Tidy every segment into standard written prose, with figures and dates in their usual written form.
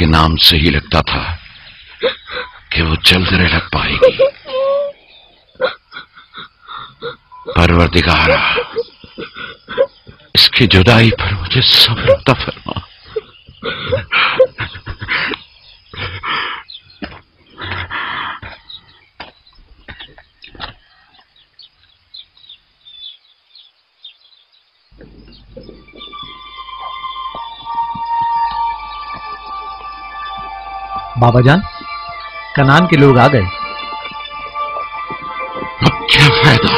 के नाम से ही लगता था कि वो जल्द लग पाएगी। परवरदिगारा, इसकी जुदाई पर मुझे सब्र अता फरमा। बाबा जान, कनान के लोग आ गए। अब क्या फायदा?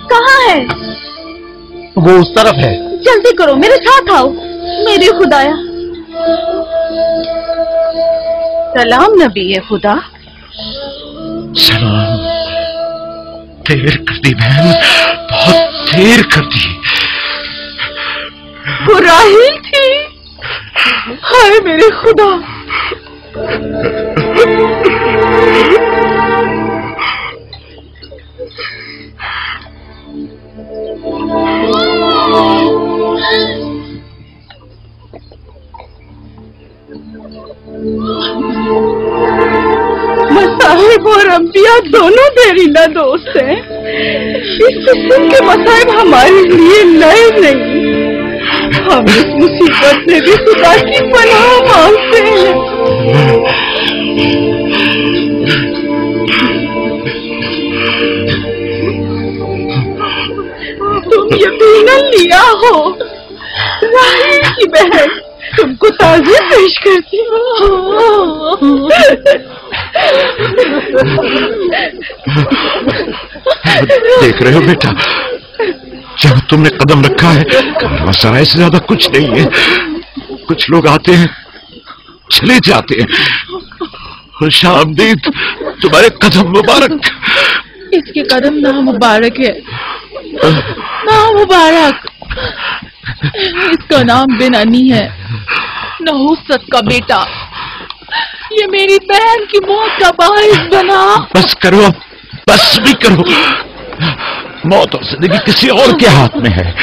कहाँ है? वो उस तरफ है। जल्दी करो, मेरे साथ आओ। मेरे खुदाया। सलाम नबी खुदा। सलाम। देर कर दी बहन, बहुत देर कर दी। वो राहिल थी। हाय मेरे खुदा। मसाहिब और अंबिया दोनों देरीला दोस्त हैं। इस किस्म के मसाहिब हमारे लिए नए नहीं। हम इस मुसीबत में भी खुदा की पनाह मांगते हैं। तुम यकीनन लिया हो। राहिल की बहन तुमको ताज़ियत पेश करती हूँ। देख रहे हो बेटा, जब तुमने कदम रखा है, कारवांसराय से ज्यादा कुछ नहीं है। कुछ लोग आते हैं, चले जाते हैं। खुशामदीद तुम्हारे कदम मुबारक। इसके कदम ना मुबारक है, ना मुबारक। इसका नाम बिन अनी है, नहुसत का बेटा। ये मेरी बहन की मौत का बाइस बना। बस करो, अब बस भी करो। मौत और जिंदगी किसी और के हाथ में है।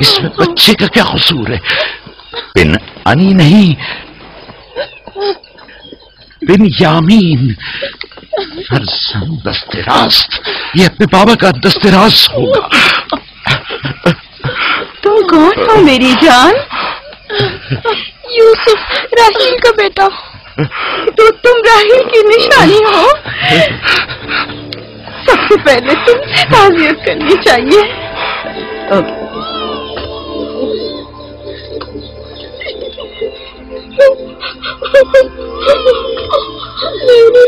इसमें बच्चे का क्या कसूर है? बिन अनी नहीं, बिन यामीन। दस्तरास्त, ये अपने बाबा का दस्तराज होगा। तुम कौन हो मेरी जान? यूसुफ, राहील का बेटा। तो तुम राहील की निशानी हो। सबसे पहले तुमसे ताज़ियत करनी चाहिए। मेरी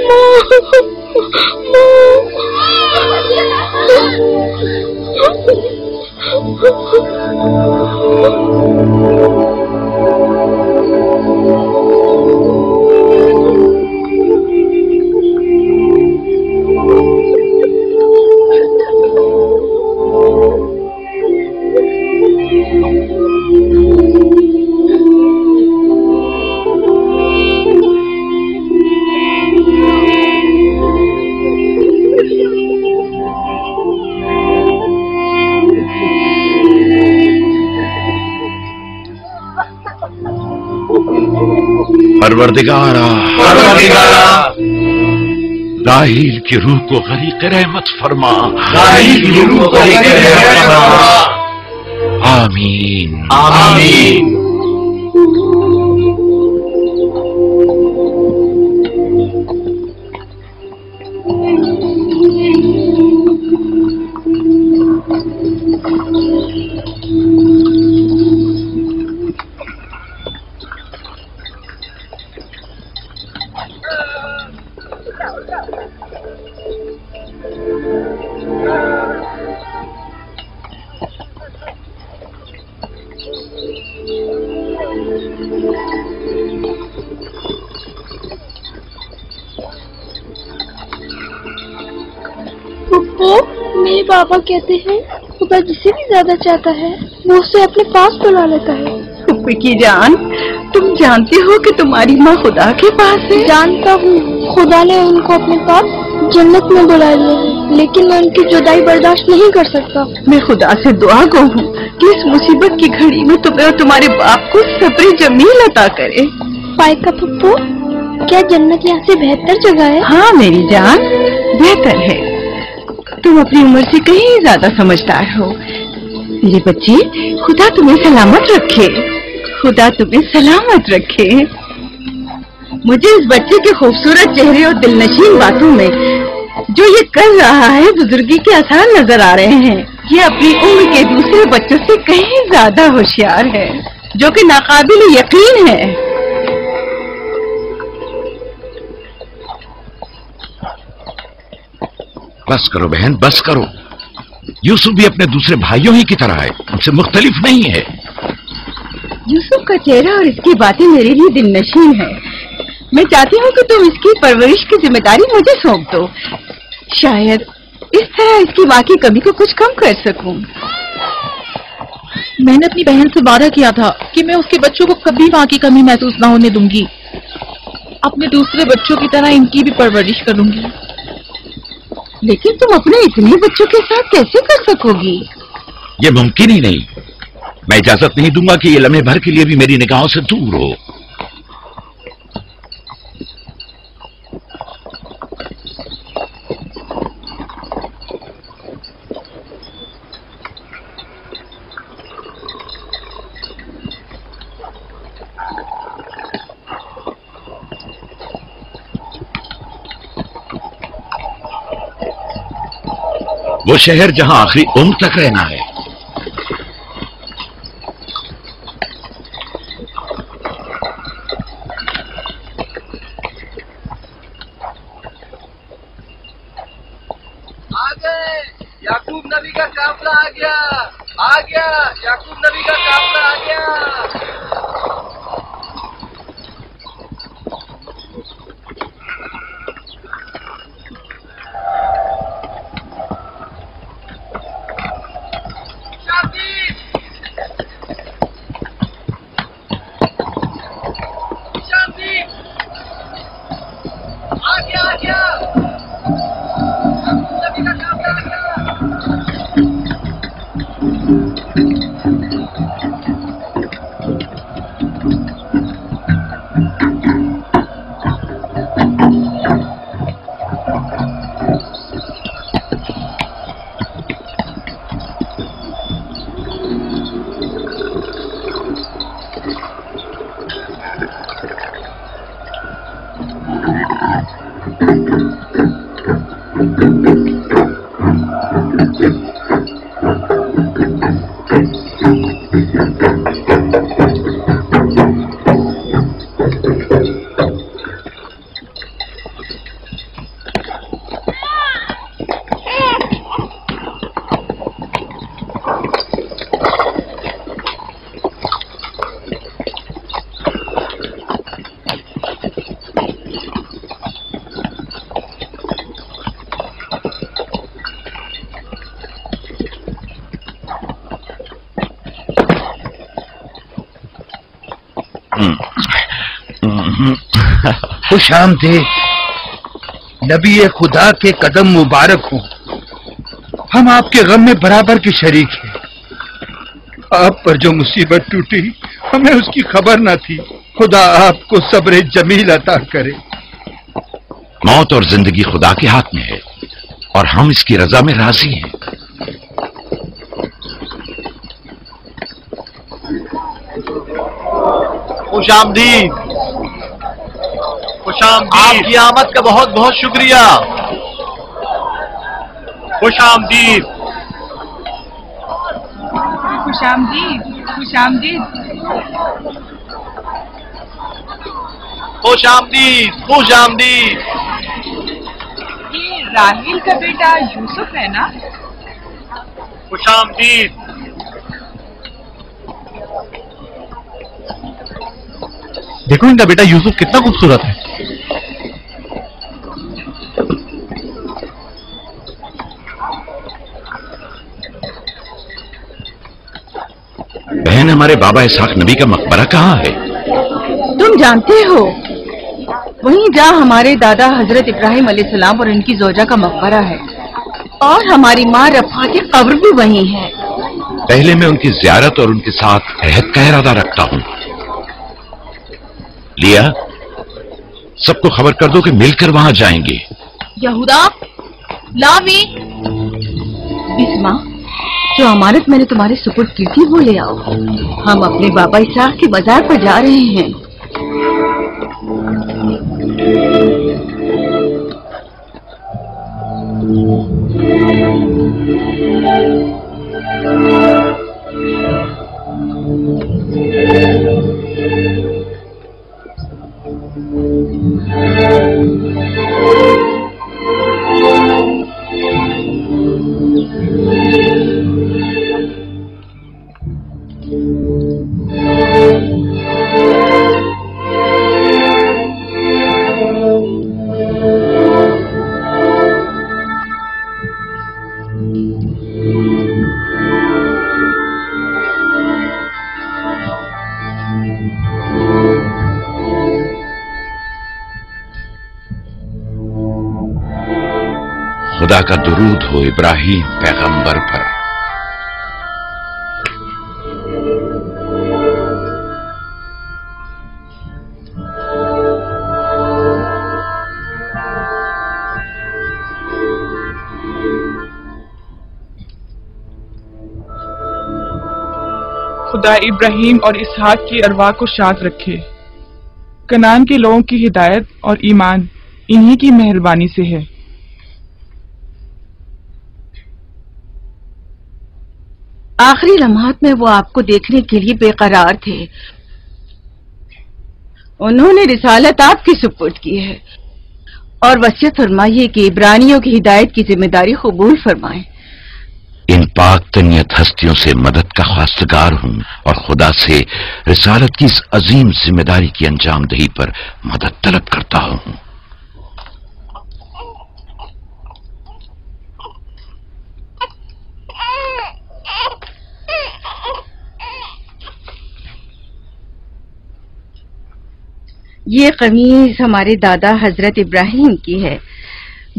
परवरदिगारा, राहील की रूह को गरीक रहमत फरमा। राहील की रूह को गरीक रहमत फरमा। आमीन, आमीन। मेरे बाबा कहते हैं खुदा जिसे भी ज्यादा चाहता है वो उसे अपने पास बुला लेता है। विकी जान, तुम जानते हो कि तुम्हारी माँ खुदा के पास है? जानता हूँ, खुदा ने उनको अपने पास जन्नत में बुला लिया है, लेकिन मैं उनकी जुदाई बर्दाश्त नहीं कर सकता। मैं खुदा से दुआ गो हूँ कि इस मुसीबत की घड़ी में तुम्हें और तुम्हारे बाप को सब्र जमील अता करे। फाइका पप्पू, क्या जन्नत यहाँ से बेहतर जगह है? हाँ मेरी जान, बेहतर है। तुम अपनी उम्र से कहीं ज्यादा समझदार हो मेरे बच्चे। खुदा तुम्हें सलामत रखे, खुदा तुम्हें सलामत रखे। मुझे इस बच्चे के खूबसूरत चेहरे और दिलनशीन बातों में जो ये कर रहा है बुजुर्गी के आसार नजर आ रहे हैं। ये अपनी उम्र के दूसरे बच्चों से कहीं ज्यादा होशियार है, जो कि नाकाबिल यकीन है। बस करो बहन, बस करो। यूसुफ भी अपने दूसरे भाइयों ही की तरह है, उनसे मुख्तलिफ नहीं है। यूसुफ का चेहरा और इसकी बातें मेरे लिए दिलनशीन है। मैं चाहती हूँ कि तुम इसकी परवरिश की जिम्मेदारी मुझे सौंप दो। शायद इस तरह इसकी माँ की कमी को कुछ कम कर सकूं। मैंने अपनी बहन से वादा किया था कि मैं उसके बच्चों को कभी माँ की कमी महसूस ना होने दूंगी। अपने दूसरे बच्चों की तरह इनकी भी परवरिश करूंगी। लेकिन तुम अपने इतने बच्चों के साथ कैसे कर सकोगी? ये मुमकिन ही नहीं। मैं इजाजत नहीं दूंगा कि ये लम्हे भर के लिए भी मेरी निगाहों से दूर हो। वो शहर जहां आखिरी उम्र तक रहना है। आ गए, याकूब नबी का काफिला आ गया, याकूब नबी का काफिला आ गया। खुश आमदीद, नबी खुदा के कदम मुबारक हों। हम आपके गम में बराबर के शरीक हैं। आप पर जो मुसीबत टूटी हमें उसकी खबर न थी। खुदा आपको सब्र जमील अता करे। मौत और जिंदगी खुदा के हाथ में है और हम इसकी रजा में राजी हैं। खुशामदीद, आपकी आमद का बहुत बहुत शुक्रिया। खुशामदीद, खुशामदीद, खुशामदीद, खुशामदीद, खुशामदीद। ये राहील का बेटा यूसुफ है ना? खुशामदीद। देखो इनका बेटा यूसुफ कितना खूबसूरत है। बहन, हमारे बाबा इसहाक नबी का मकबरा कहाँ है? तुम जानते हो, वहीं जहाँ हमारे दादा हजरत इब्राहिम अलैहिस्सलाम और इनकी जोजा का मकबरा है, और हमारी माँ रफा की कब्र भी वहीं है। पहले मैं उनकी जियारत और उनके साथ अहद का इरादा रखता हूँ। लिया, सबको खबर कर दो कि मिलकर वहां जाएंगे। यहूदा, लावी, बिस्मा, जो अमानत मैंने तुम्हारे सुपुर्द की थी वो ले आओ। हम अपने बाबा इसहाक के बाजार पर जा रहे हैं। खुदा का दुरूद हो इब्राहिम पैगंबर पर। खुदा इब्राहिम और इसहाक की अरवाह को शाद रखे। कनान के लोगों की हिदायत और ईमान इन्हीं की मेहरबानी से है। आखिरी लम्हात में वो आपको देखने के लिए बेकरार थे। उन्होंने रिसालत आपकी सुपुर्द की है और वसीयत फरमाइए कि इब्रानियों की हिदायत की जिम्मेदारी कबूल फरमाएं। इन पाक तनियत हस्तियों से मदद का ख्वास्तगार हूं और खुदा से रिसालत की इस अजीम जिम्मेदारी की अंजामदही पर मदद तलब करता हूं। ये कमीज हमारे दादा हजरत इब्राहिम की है,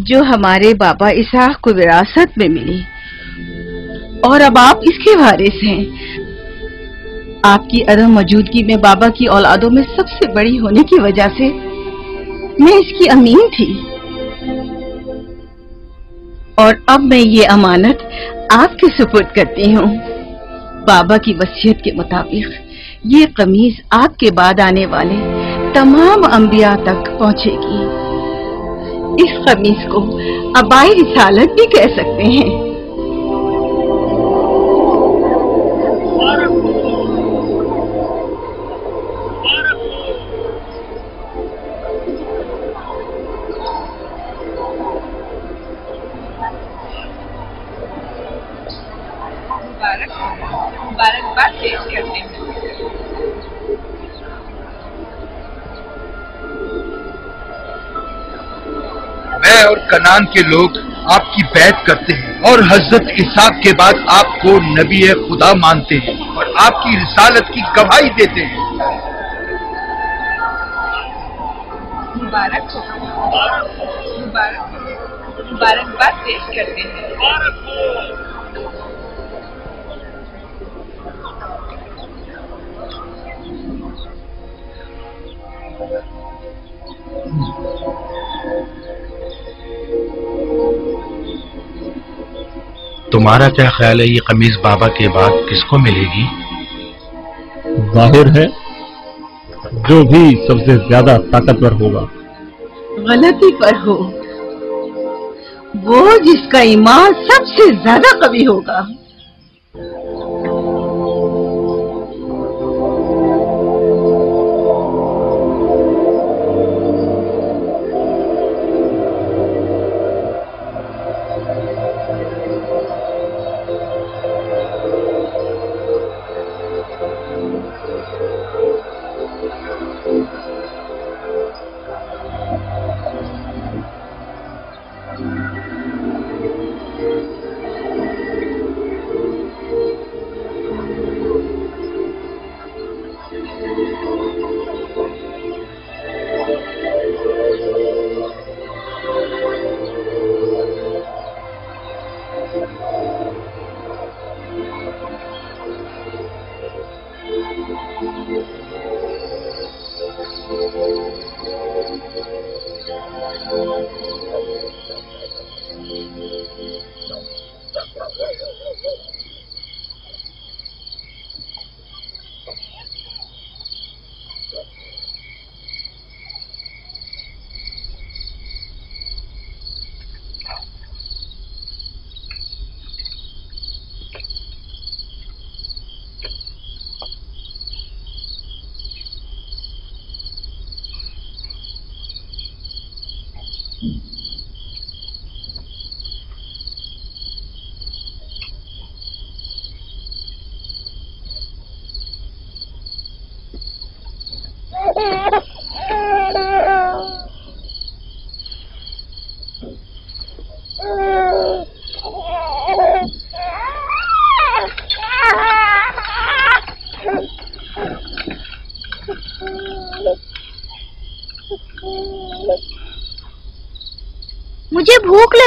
जो हमारे बाबा इसहाक को विरासत में मिली, और अब आप इसके वारिस हैं। आपकी अदम मौजूदगी में बाबा की औलादों में सबसे बड़ी होने की वजह से मैं इसकी अमीन थी, और अब मैं ये अमानत आपके सुपुर्द करती हूँ। बाबा की वसीयत के मुताबिक ये कमीज आपके बाद आने वाले तमाम अंबिया तक पहुंचेगी। इस कमीज को अबाई रिसालत भी कह सकते हैं। मुबारकबाद पेश करते हैं। मैं और कनान के लोग आपकी बैत करते हैं और हजरत इसहाक के बाद आपको नबी खुदा मानते हैं और आपकी रिसालत की गवाही देते हैं। मुबारक हो, मुबारकबाद पेश करते हैं। तुम्हारा क्या ख्याल है, ये कमीज बाबा के बाद किसको मिलेगी? जाहिर है जो भी सबसे ज्यादा ताकतवर होगा। गलती पर हो, वो जिसका ईमान सबसे ज्यादा कवी होगा।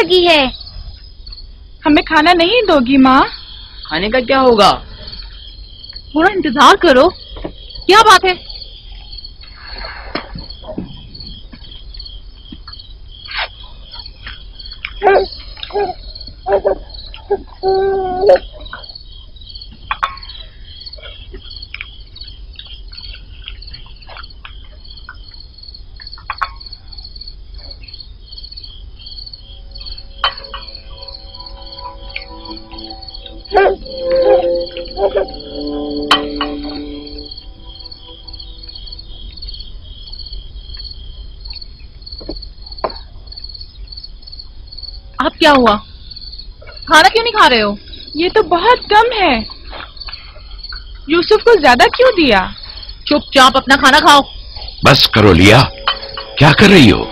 लगी है। हमें खाना नहीं दोगी माँ? खाने का क्या होगा? थोड़ा इंतजार करो। क्या बात है? अब क्या हुआ? खाना क्यों नहीं खा रहे हो? ये तो बहुत कम है। यूसुफ को ज्यादा क्यों दिया? चुपचाप अपना खाना खाओ। बस करो लिया, क्या कर रही हो?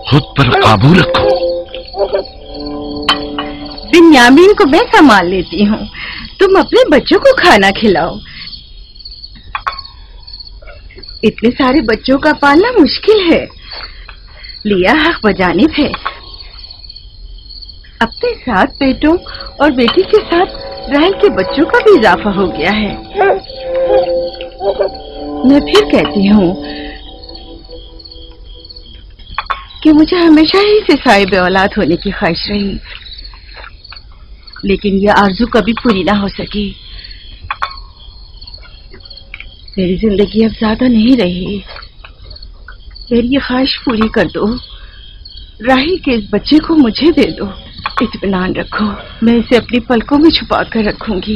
खुद पर काबू रखो। बिन्यामीन को मैं संभाल लेती हूँ, तुम अपने बच्चों को खाना खिलाओ। इतने सारे बच्चों का पालना मुश्किल है। लिया हक बजानिब है। अपने 7 बेटों और बेटी के साथ राहेल के बच्चों का भी इजाफा हो गया है। मैं फिर कहती हूँ कि मुझे हमेशा ही से साहिब औलाद होने की ख्वाहिश रही, लेकिन यह आरज़ू कभी पूरी ना हो सकी। मेरी जिंदगी अब ज्यादा नहीं रही। मेरी ये ख्वाहिश पूरी कर दो। राही के इस बच्चे को मुझे दे दो। इत्मीनान रखो, मैं इसे अपनी पलकों में छुपा कर रखूंगी।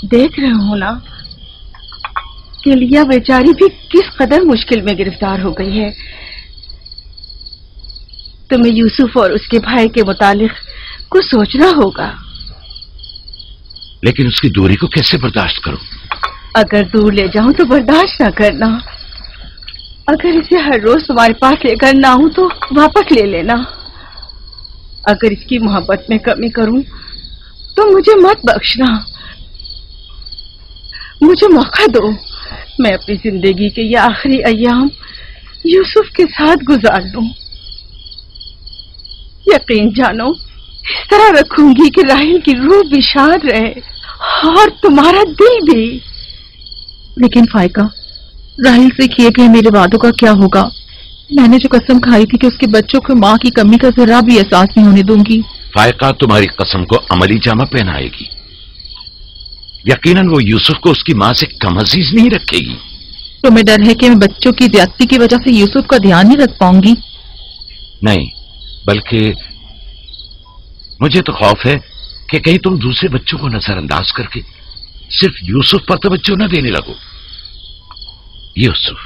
देख रहे हो ना कि लिया बेचारी भी किस कदर मुश्किल में गिरफ्तार हो गई है। तुम्हें यूसुफ और उसके भाई के मुतालिक कुछ सोचना होगा। लेकिन उसकी दूरी को कैसे बर्दाश्त करूं? अगर दूर ले जाऊं तो बर्दाश्त ना करना। अगर इसे हर रोज तुम्हारे पास लेकर ना आऊं तो वापस ले लेना। अगर इसकी मोहब्बत में कमी करूं तो मुझे मत बख्शना। मुझे मौका दो, मैं अपनी जिंदगी के ये आखिरी अय्याम यूसुफ के साथ गुजार लूं। यकीन जानो, इस तरह रखूंगी कि राहिल की रूह भी शाद रहे और तुम्हारा दिल भी। लेकिन फायका, राहिल से किए गए मेरे वादों का क्या होगा? मैंने जो कसम खाई थी कि उसके बच्चों को माँ की कमी का जरा भी एहसास नहीं होने दूंगी। फायका तुम्हारी कसम को अमली जामा पहनाएगी। यकीनन वो यूसुफ को उसकी माँ से कम अजीज नहीं रखेगी। तुम्हें डर है कि मैं बच्चों की ज्यादती की वजह से यूसुफ का ध्यान नहीं रख पाऊंगी? नहीं, बल्कि मुझे तो खौफ है कि कहीं तुम दूसरे बच्चों को नजरअंदाज करके सिर्फ यूसुफ पर तवज्जो न देने लगो। यूसुफ,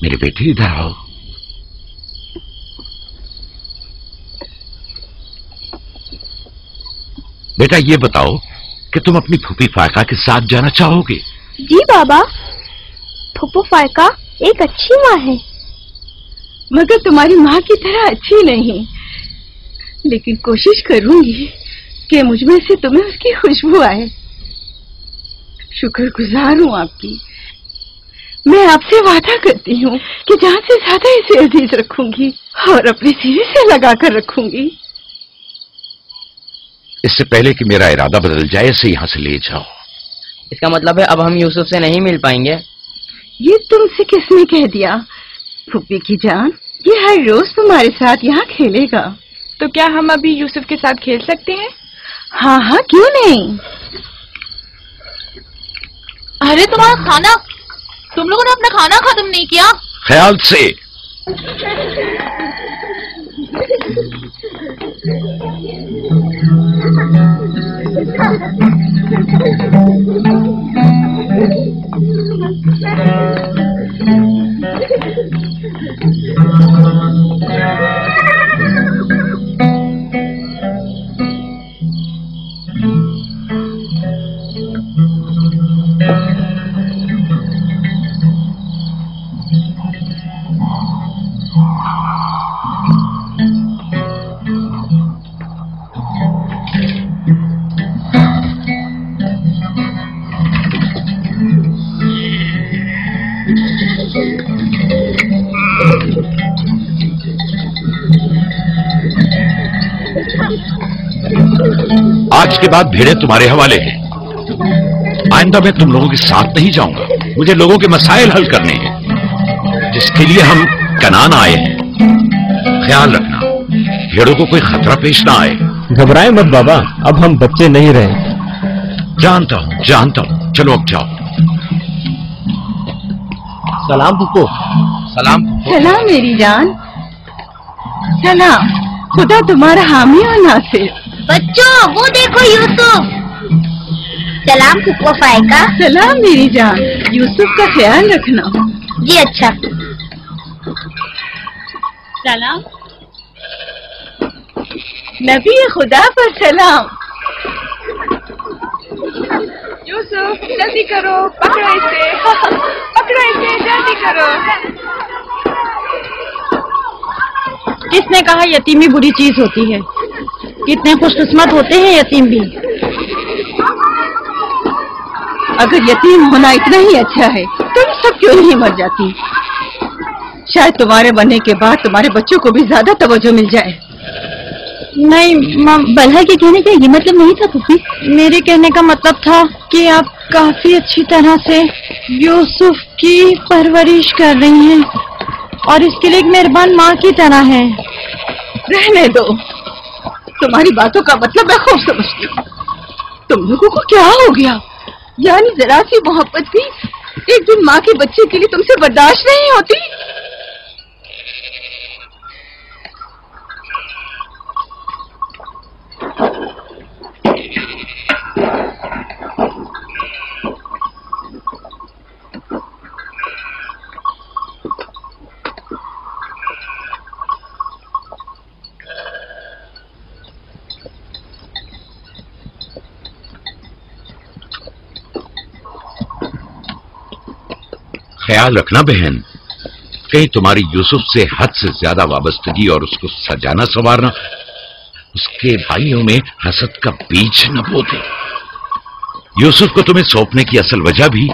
मेरे बेटे इधर आओ। बेटा, ये बताओ कि तुम अपनी फूफी फायका के साथ जाना चाहोगे? जी बाबा, फूफू फायका एक अच्छी माँ है। मगर तुम्हारी माँ की तरह अच्छी नहीं, लेकिन कोशिश करूंगी कि मुझमें से तुम्हें उसकी खुशबू आए। शुक्रगुजार हूँ आपकी। मैं आपसे वादा करती हूँ कि जान से ज्यादा इसे अजीज रखूंगी और अपने सीने से लगा कर रखूंगी। इससे पहले कि मेरा इरादा बदल जाए, इसे यहाँ से ले जाओ। इसका मतलब है अब हम यूसुफ से नहीं मिल पाएंगे? ये तुमसे किसने कह दिया? फुप्पी की जान, ये हर रोज तुम्हारे साथ यहाँ खेलेगा। तो क्या हम अभी यूसुफ के साथ खेल सकते हैं? हाँ हाँ, क्यों नहीं। अरे तुम्हारा खाना, तुम लोगों ने अपना खाना खत्म नहीं किया? ख्याल से। आज के बाद भेड़ें तुम्हारे हवाले हैं। आइंदा मैं तुम लोगों के साथ नहीं जाऊंगा। मुझे लोगों के मसाइल हल करने हैं, जिसके लिए हम कनान आए हैं। ख्याल रखना भेड़ों को कोई खतरा पेश ना आए। घबराए मत बाबा, अब हम बच्चे नहीं रहे। जानता हूं। चलो अब जाओ। सलाम फुप्पो। सलाम। सलाम मेरी जान। सलाम। खुदा तुम्हारा हामी और नासिर। बच्चों वो देखो यूसुफ। सलाम फुप्पो फायका। सलाम मेरी जान। यूसुफ का ख्याल रखना। जी अच्छा। सलाम। नबी खुदा पर सलाम। यूसुफ जल्दी करो, पकड़ो इसे, पकड़ो इसे, जल्दी करो। किसने कहा यतीमी बुरी चीज होती है? कितने खुशकिस्मत होते हैं यतीम भी। अगर यतीम होना इतना ही अच्छा है तो सब क्यों नहीं मर जाती? शायद तुम्हारे बनने के बाद तुम्हारे बच्चों को भी ज्यादा तवज्जो मिल जाए। नहीं बल्हा के कहने का ये मतलब नहीं था पुप्पी। मेरे कहने का मतलब था कि आप काफी अच्छी तरह से यूसुफ की परवरिश कर रही हैं और इसके लिए एक मेहरबान माँ की तरह है। रहने दो, तुम्हारी बातों का मतलब मैं खूब समझती हूँ। तुम लोगों को क्या हो गया? यानी जरा सी मोहब्बत भी एक दिन माँ के बच्चे के लिए तुमसे बर्दाश्त नहीं होती? ख्याल रखना बहन, कहीं तुम्हारी यूसुफ से हद से ज्यादा वाबस्तगी और उसको सजाना संवारना उसके भाइयों में हसद का बीज न बो दे। यूसुफ को तुम्हें सौंपने की असल वजह भी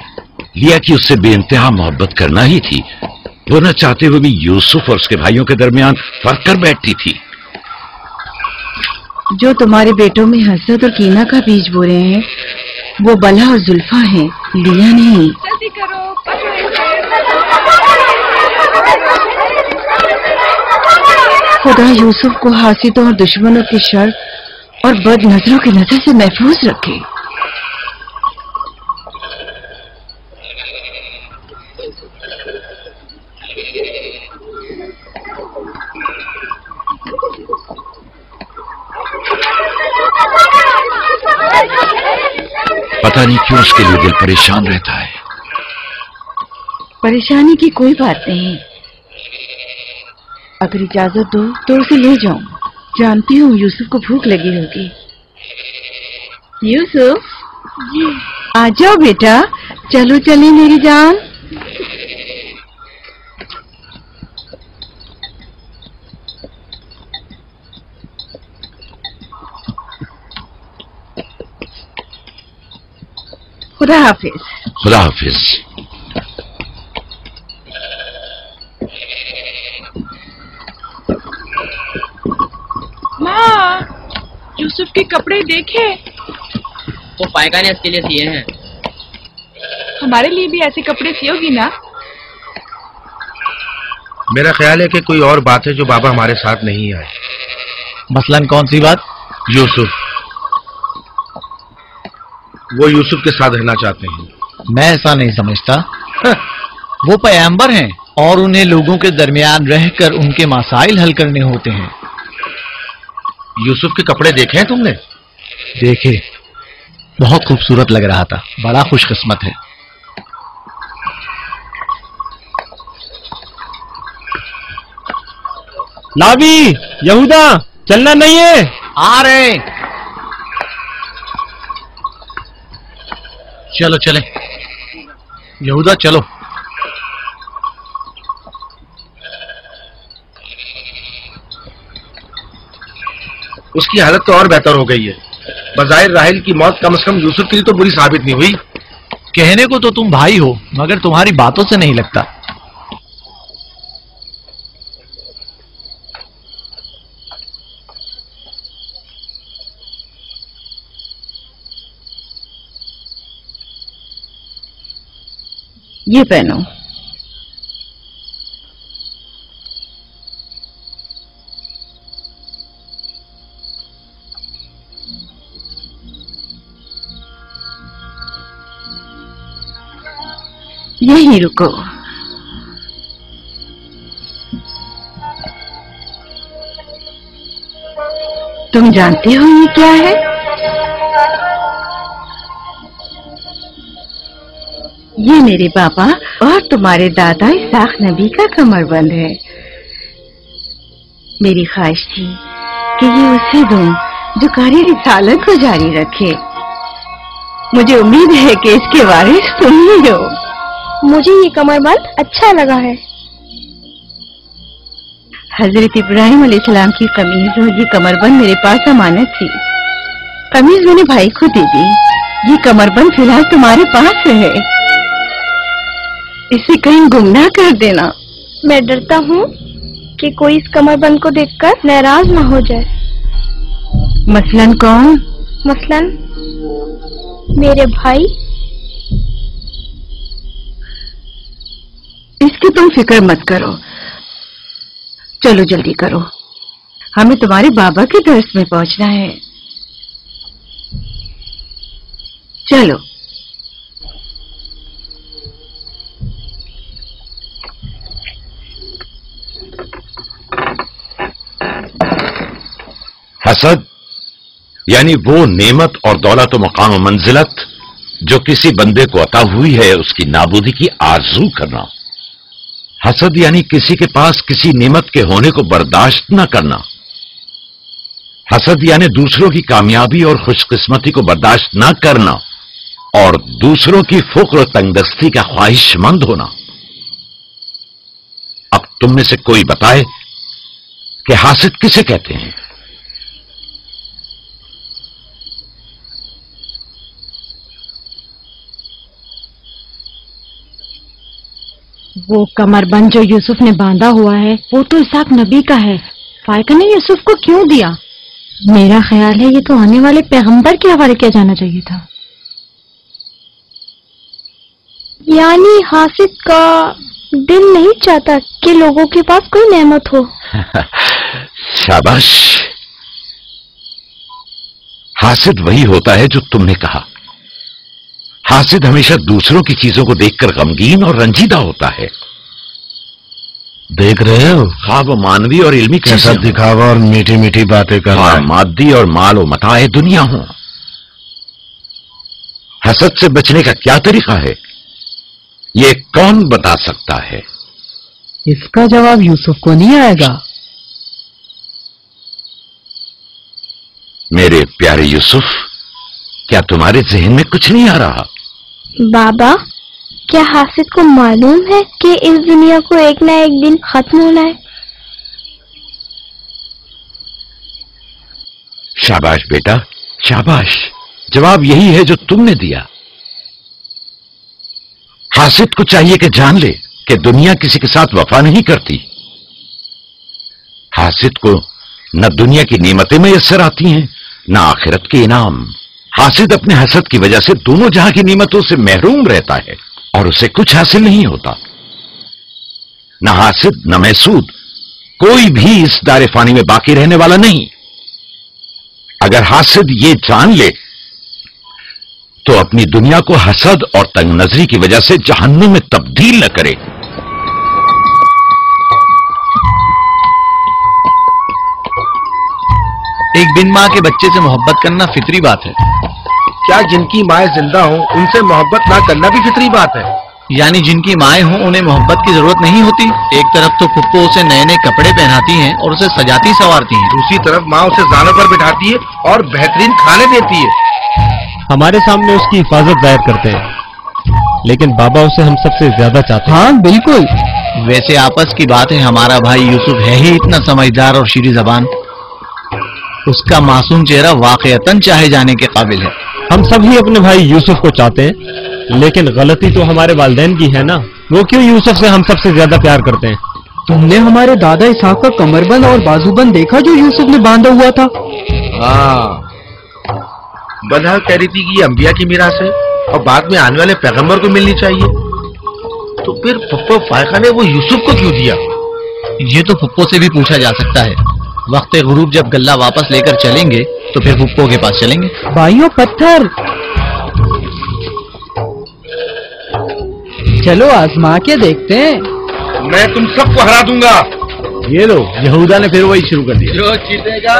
लिया कि उससे बेइंतहा मोहब्बत करना ही थी। वो न चाहते हुए भी यूसुफ और उसके भाइयों के दरमियान फर्क कर बैठती थी। जो तुम्हारे बेटों में हसद और कीना का बीज बो रहे हैं वो बला और जुल्फा हैं, लिया नहीं। जल्दी करो, खुदा यूसुफ को हासिदों और दुश्मनों की शर और बद नजरों की नजर से महफूज रखे। पता नहीं क्यों उसके लिए दिल परेशान रहता है। परेशानी की कोई बात नहीं। अगर इजाजत दो तो उसे ले जाऊं। जानती हूँ यूसुफ को भूख लगी होगी। यूसुफ जी आ जाओ बेटा, चलो चले मेरी जान। खुदा हाफिज। खुदा हाफिज। माँ, यूसुफ के कपड़े देखे? वो फायका ने इसके लिए सिए हैं। हमारे लिए भी ऐसे कपड़े सियोगी ना? मेरा ख्याल है कि कोई और बात है जो बाबा हमारे साथ नहीं आए। मसलन कौन सी बात? यूसुफ। वो यूसुफ के साथ रहना चाहते हैं। मैं ऐसा नहीं समझता। वो पैगंबर हैं और उन्हें लोगों के दरमियान रहकर उनके मसाइल हल करने होते हैं। यूसुफ के कपड़े देखे हैं तुमने? देखे, बहुत खूबसूरत लग रहा था। बड़ा खुशकिस्मत है। लावी, यहूदा, चलना नहीं है। आ रहे। चलो चले यहूदा, चलो। उसकी हालत तो और बेहतर हो गई है। बज़ाहिर राहिल की मौत कम से कम यूसुफ के लिए तो बुरी साबित नहीं हुई। कहने को तो तुम भाई हो, मगर तुम्हारी बातों से नहीं लगता। ये पहनो। यहीं रुको। तुम जानते हो ये क्या है? ये मेरे पापा और तुम्हारे दादा इसाक नबी का कमरबंद है। मेरी ख्वाहिश थी कि ये उसे दूं जो कार्य रिसालत को जारी रखे। मुझे उम्मीद है कि इसके वारिस तुम ही हो। मुझे ये कमरबंद अच्छा लगा है। हजरत इब्राहिम अलैहिस्सलाम की कमीज और ये कमरबंद मेरे पास अमानत थी। कमीज मैंने भाई को दे दी। ये कमरबंद फिलहाल तुम्हारे पास है। इसे कहीं गुम ना कर देना। मैं डरता हूँ कि कोई इस कमरबंद को देखकर नाराज ना हो जाए। मसलन कौन? मसलन मेरे भाई। इसकी तुम फिक्र मत करो। चलो जल्दी करो, हमें तुम्हारे बाबा के दर्स में पहुंचना है। चलो। हसद यानी वो नेमत और दौलत व मकाम व मंजिलत जो किसी बंदे को अता हुई है उसकी नाबूदी की आरजू करना। हसद यानी किसी के पास किसी नेमत के होने को बर्दाश्त न करना। हसद यानी दूसरों की कामयाबी और खुशकिस्मती को बर्दाश्त न करना और दूसरों की फुक्र और तंगदस्ती का ख्वाहिशमंद होना। अब तुम में से कोई बताए कि हासिद किसे कहते हैं? वो कमरबंद जो यूसुफ ने बांधा हुआ है वो तो इसाक नबी का है। फायका ने यूसुफ को क्यों दिया? मेरा ख्याल है ये तो आने वाले पैगंबर के हवाले किया जाना चाहिए था। यानी हासिद का दिल नहीं चाहता कि लोगों के पास कोई नेमत हो। शाबाश। हासिद वही होता है जो तुमने कहा। हासिद हमेशा दूसरों की चीजों को देखकर गमगीन और रंजीदा होता है। देख रहे हो ख्वाब मानवी और इल्मी कैसा दिखावा और मीठी मीठी बातें कर रहा है। मादी और माल व मताए दुनिया हो। हसद से बचने का क्या तरीका है ये कौन बता सकता है? इसका जवाब यूसुफ को नहीं आएगा। मेरे प्यारे यूसुफ, क्या तुम्हारे जहन में कुछ नहीं आ रहा? बाबा, क्या हासिद को मालूम है कि इस दुनिया को एक ना एक दिन खत्म होना है? शाबाश बेटा, शाबाश। जवाब यही है जो तुमने दिया। हासिद को चाहिए कि जान ले कि दुनिया किसी के साथ वफा नहीं करती। हासिद को न दुनिया की नेमतें मैसर आती हैं न आखिरत के इनाम। हासिद अपने हसद की वजह से दोनों जहां की नेमतों से महरूम रहता है और उसे कुछ हासिल नहीं होता। न हासिद न महसूद, कोई भी इस दारे फानी में बाकी रहने वाला नहीं। अगर हासिद ये जान ले तो अपनी दुनिया को हसद और तंग नजरी की वजह से जहन्नुम में तब्दील न करे। एक बिन मां के बच्चे से मोहब्बत करना फितरी बात है। क्या जिनकी माएं जिंदा हों उनसे मोहब्बत ना करना भी फितरी बात है? यानी जिनकी माएं हों उन्हें मोहब्बत की जरूरत नहीं होती। एक तरफ तो फुप्पो उसे नए नए कपड़े पहनाती हैं और उसे सजाती संवारती हैं, दूसरी तरफ माँ उसे जानों पर बिठाती है और बेहतरीन खाने देती है। हमारे सामने उसकी हिफाजत जाहिर करते हैं, लेकिन बाबा उसे हम सबसे ज्यादा चाहते हैं। हाँ बिल्कुल। वैसे आपस की बात है, हमारा भाई यूसुफ है ही इतना समझदार और शीरी जबान। उसका मासूम चेहरा वाकईतन चाहे जाने के काबिल है। हम सभी अपने भाई यूसुफ को चाहते हैं, लेकिन गलती तो हमारे वालिदैन की है ना। वो क्यों यूसुफ से हम सबसे ज्यादा प्यार करते हैं? तुमने हमारे दादा इसाक का कमरबंद और बाजूबंद देखा जो यूसुफ ने बांधा हुआ था? हाँ, बदहाल कह रही थी कि ये अंबिया की मीरास है और बाद में आने वाले पैगंबर को मिलनी चाहिए। तो फिर फुप्पो फायका ने वो यूसुफ को क्यों दिया? ये तो फुप्पो से भी पूछा जा सकता है। वक्त गुरूब जब गल्ला वापस लेकर चलेंगे तो फिर फुप्पो के पास चलेंगे। भाइयों पत्थर, चलो आजमा के देखते हैं। मैं तुम सबको हरा दूंगा। ये लो, यहूदा ने फिर वही शुरू कर दिया। जो जीतेगा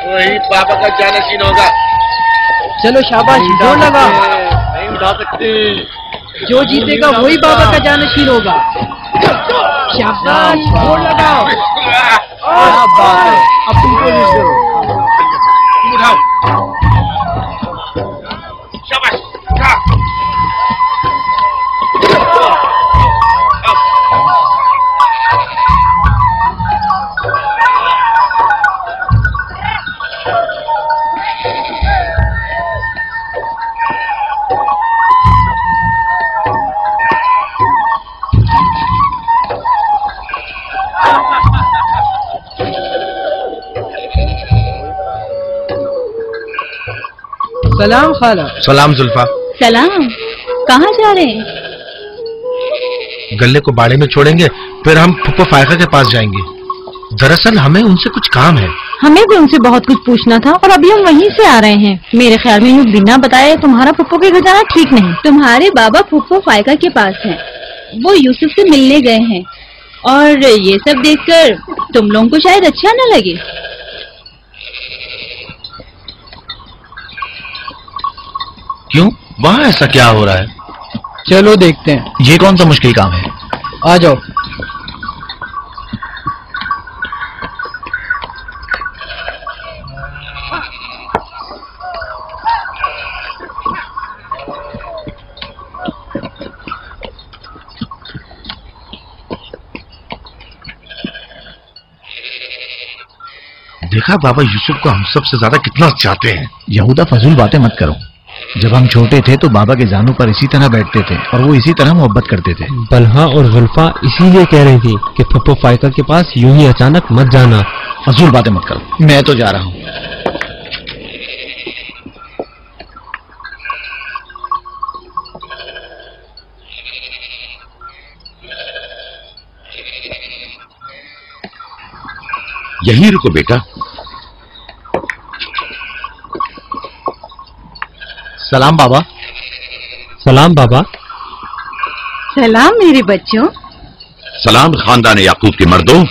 वही पापा का जानशीन होगा। चलो शाबाश, जोर लगा। नहीं उठा सकते। जो जीतेगा वही बाबा का जानशीन होगा। शाबाश, जोर लगाओ। अब तुम कोशिश करो। उठाओ। शाबाश, उठा। सलाम खाला। सलाम जुल्फा। सलाम। कहाँ जा रहे हैं? गल्ले को बाड़े में छोड़ेंगे, फिर हम फुप्पो फायका के पास जाएंगे। दरअसल हमें उनसे कुछ काम है। हमें भी उनसे बहुत कुछ पूछना था और अभी हम वहीं से आ रहे हैं। मेरे ख्याल में यूँ बिना बताए तुम्हारा फुप्पो के घर जाना ठीक नहीं। तुम्हारे बाबा फुप्पो फायका के पास हैं। वो यूसुफ से मिलने गए हैं और ये सब देखकर तुम लोगों को शायद अच्छा न लगे। क्यों? वहाँ ऐसा क्या हो रहा है? चलो देखते हैं। ये कौन सा मुश्किल काम है? आ जाओ। देखा बाबा यूसुफ को हम सबसे ज्यादा कितना चाहते हैं। यहूदा फजूल बातें मत करो। जब हम छोटे थे तो बाबा के जानू पर इसी तरह बैठते थे और वो इसी तरह मोहब्बत करते थे। बलहा और जुल्फा इसीलिए कह रही थी कि फुप्पो फायका के पास यूं ही अचानक मत जाना। फजूल बातें मत करो, मैं तो जा रहा हूँ। यहीं रुको बेटा। सलाम बाबा। सलाम बाबा। सलाम मेरे बच्चों। सलाम खानदान याकूब के मर्दों।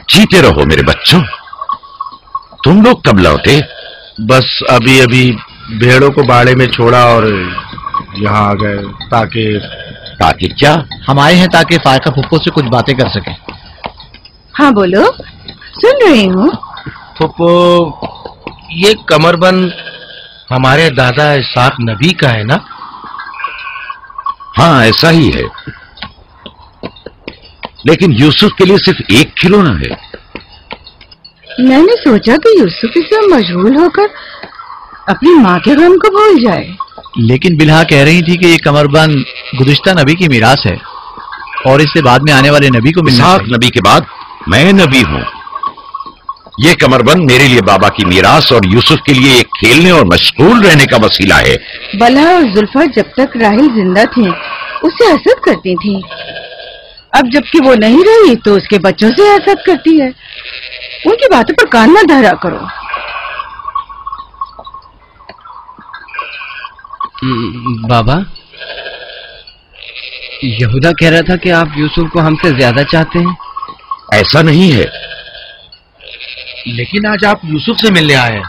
जीते रहो मेरे बच्चों। तुम लोग कब लौटे? बस अभी अभी भेड़ों को बाड़े में छोड़ा और यहाँ आ गए। ताकि क्या? हम आए हैं ताकि फायका फुप्पो से कुछ बातें कर सकें। हाँ बोलो, सुन रही हूँ। फुप्पो, ये कमरबंद हमारे दादा इसाक नबी का है ना? हाँ ऐसा ही है, लेकिन यूसुफ के लिए सिर्फ एक खिलौना है। मैंने सोचा कि यूसुफ इससे मशगूल होकर अपनी माँ के गम को भूल जाए। लेकिन बिलहा कह रही थी कि ये कमरबंद गुज़िश्ता नबी की मीरास है और इससे बाद में आने वाले नबी को मिलना इसाक नबी के बाद मैं नबी हूँ। ये कमरबंद मेरे लिए बाबा की मीरास और यूसुफ के लिए एक खेलने और मशगूल रहने का वसीला है। बलहा और जुल्फा जब तक राहिल जिंदा थी उसे हसद करती थी। अब जबकि वो नहीं रही तो उसके बच्चों से हसद करती है। उनकी बातों पर कान न धरा करो। बाबा, यहूदा कह रहा था कि आप यूसुफ को हमसे ज्यादा चाहते हैं। ऐसा नहीं है। लेकिन आज आप यूसुफ से मिलने आए हैं।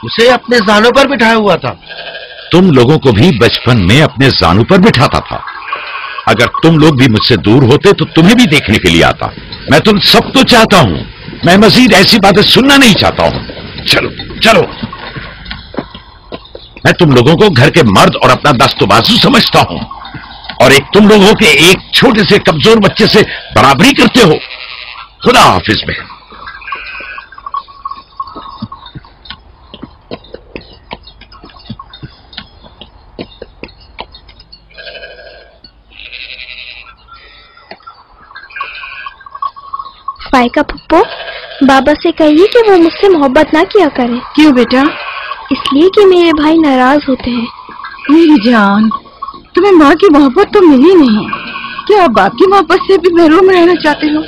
उसे अपने जानों पर बिठाया हुआ था। तुम लोगों को भी बचपन में अपने जानों पर बिठाता था। अगर तुम लोग भी मुझसे दूर होते तो तुम्हें भी देखने के लिए आता। मैं तुम सबको चाहता हूं। मैं मजीद ऐसी बातें सुनना नहीं चाहता हूं। चलो चलो। मैं तुम लोगों को घर के मर्द और अपना दस्तबाजू समझता हूं और एक तुम लोगों के एक छोटे से कमजोर बच्चे से बराबरी करते हो। खुदा हाफिज बहन। फायका फुप्पो, बाबा से कहिए कि वो मुझसे मोहब्बत ना किया करे। क्यों बेटा? इसलिए कि मेरे भाई नाराज होते हैं। मेरी जान, तुम्हें माँ की मोहब्बत तो मिली नहीं। क्या बाप की मोहब्बत से भी महरूम रहना चाहते हो?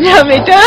जा बेटा।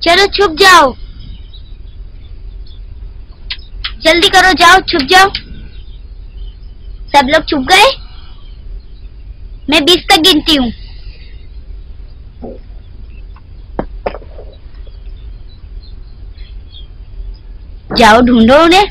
चलो छुप जाओ, जल्दी करो, जाओ छुप जाओ। सब लोग छुप गए? मैं 20 तक गिनती हूँ। जाओ ढूंढो उन्हें।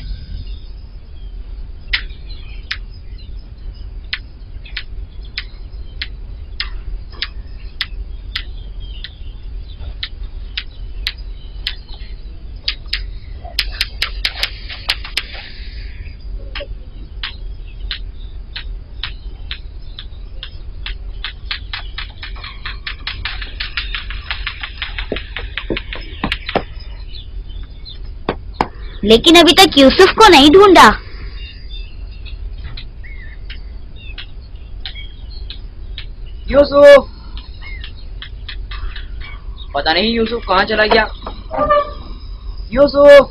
लेकिन अभी तक यूसुफ को नहीं ढूंढा। यूसुफ, पता नहीं यूसुफ कहाँ चला गया। यूसुफ,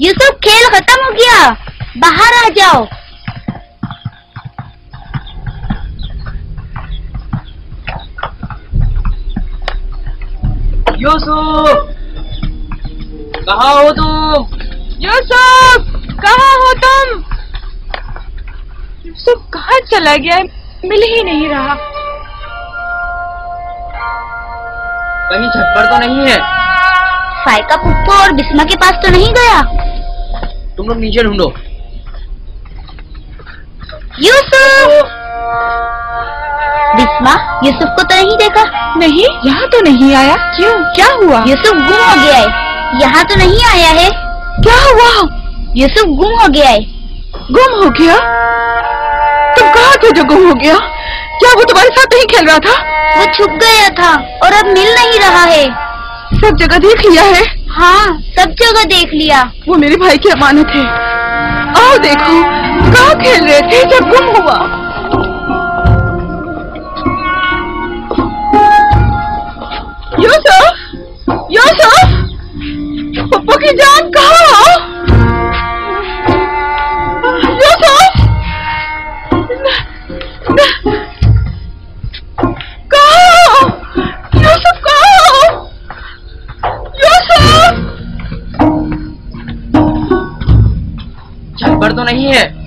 यूसुफ खेल खत्म हो गया, बाहर आ जाओ। यूसुफ, कहाँ हो तुम? यूसुफ, कहाँ हो तुम? यूसुफ कहाँ चला गया? मिल ही नहीं रहा। कहीं छत पर तो नहीं है? फायका पुप्पो और बिस्मा के पास तो नहीं गया? तुम लोग नीचे ढूंढो। यूसुफ! बिस्मा, यूसुफ को तो नहीं देखा? नहीं, यहाँ तो नहीं आया। क्यों, क्या हुआ? यूसुफ गुम हो गया है। यहाँ तो नहीं आया है। क्या हुआ? यूसुफ गुम हो गया है। गुम हो गया? तुम कहाँ थे जो गुम हो गया? क्या वो तुम्हारे साथ नहीं खेल रहा था? वो छुप गया था और अब मिल नहीं रहा है। सब जगह देख लिया है? हाँ, सब जगह देख लिया। वो मेरे भाई की अमानत है। आओ देखो, कहाँ खेल रहे थे जब गुम हुआ? यूसुफ, यूसुफ, पप्पू की जान कहाँ हो? यूसुफ, तो नहीं है?